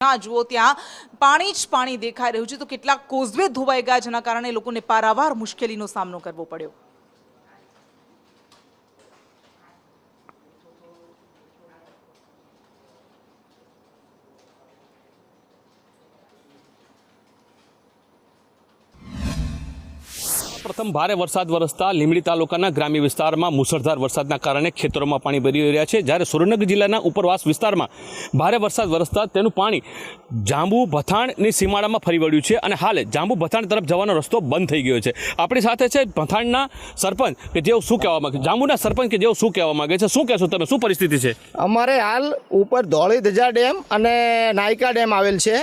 જુઓ ત્યાં પાણી જ પાણી દેખાઈ રહ્યું છે તો કેટલાક કોઝવે ધોવાઈ ગયા જેના કારણે લોકોને પારાવાર મુશ્કેલીનો સામનો કરવો પડ્યો। પ્રથમ ભારે વરસાદ વરસતા લીંબડી તાલુકાના ગ્રામ્ય વિસ્તારમાં મુસળધાર વરસાદના કારણે ખેતરોમાં પાણી ભરી રહ્યા છે, જ્યારે સુરેન્દ્રનગર જિલ્લાના ઉપરવાસ વિસ્તારમાં ભારે વરસાદ વરસતા તેનું પાણી જાંબુ ભથાણની સીમાડામાં ફરી વળ્યું છે અને હાલ જાંબુ ભથાણ તરફ જવાનો રસ્તો બંધ થઈ ગયો છે। આપણી સાથે છે ભથાણના સરપંચ કે જેઓ શું કહેવા માંગે, જાંબુના સરપંચ કે જેઓ શું કહેવા માંગે છે, શું કહેશો તમે, શું પરિસ્થિતિ છે? અમારે હાલ ઉપર ધોળી ધજા ડેમ અને નાયકા ડેમ આવેલ છે,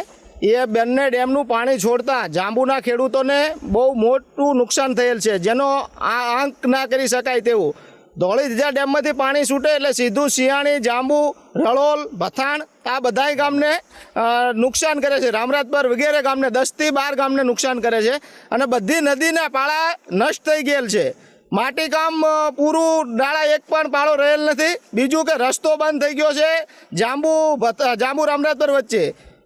એ બંને ડેમનું પાણી છોડતા જાંબુના ખેડૂતોને બહુ મોટું નુકસાન થયેલ છે, જેનો આ આંક ના કરી શકાય તેવું। ધોળી ધજા ડેમમાંથી પાણી છૂટે એટલે સીધું શિયાળી, જાંબુ, રળોલ, ભથાણ આ બધાય ગામને નુકસાન કરે છે, રામરાજપર વગેરે ગામને 10 થી 12 ગામને નુકસાન કરે છે અને બધી નદીના પાળા નષ્ટ થઈ ગયેલ છે। માટીકામ પૂરું, ડાળા એક પણ પાળો રહેલ નથી। બીજું કે રસ્તો બંધ થઈ ગયો છે જાંબુ રામરાજપર વચ્ચે,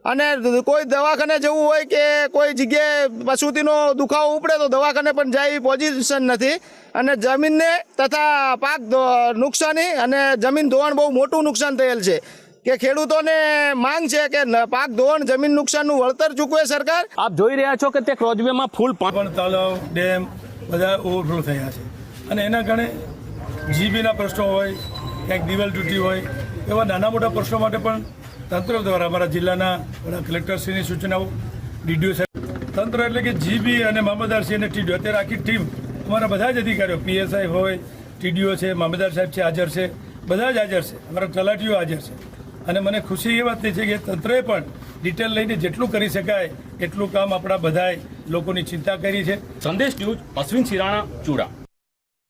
અને કોઈ દવાખાને જવું હોય કે કોઈ જગ્યાએ પશુતીનો દુખાવો ઉપડે તો દવાખાને પણ જાય એવી પોઝિશન નથી, અને જમીનને તથા પાક નુકસાની અને જમીન ધોવાણ બહુ મોટું નુકસાન થયેલ છે કે ખેડૂતોને માંગ છે કે પાક ધોવાણ જમીન નુકસાનનું વળતર ચૂકવે સરકાર। આપ જોઈ રહ્યા છો કે તે ક્રોઝવેમાં ફૂલ પણ તળાવ, ડેમ બધા ઓવરફ્લો થયા છે અને એના કારણે જીબીના પ્રશ્નો હોય, ક્યાંક દિવાલ તૂટી હોય, એવા નાના મોટા પ્રશ્નો માટે પણ તંત્ર દ્વારા અમારા જિલ્લાના બધા કલેક્ટરશ્રીની સૂચનાઓ, ડીડીઓ સાહેબ, તંત્ર એટલે કે જીબી અને મામલતદારશ્રી અને ટીડીઓ, અત્યારે આખી ટીમ અમારા બધા જ અધિકારીઓ, પીએસઆઈ હોય, ટીડીઓ છે, મામલતદાર સાહેબ છે, હાજર છે, બધા જ હાજર છે, અમારા તલાટીઓ હાજર છે અને મને ખુશી એ વાતની છે કે તંત્રએ પણ ડિટેલ લઈને જેટલું કરી શકાય એટલું કામ આપણા બધાય લોકોની ચિંતા કરી છે। સંદેશ ન્યૂઝ, અશ્વિન સિરાણા, ચૂડા।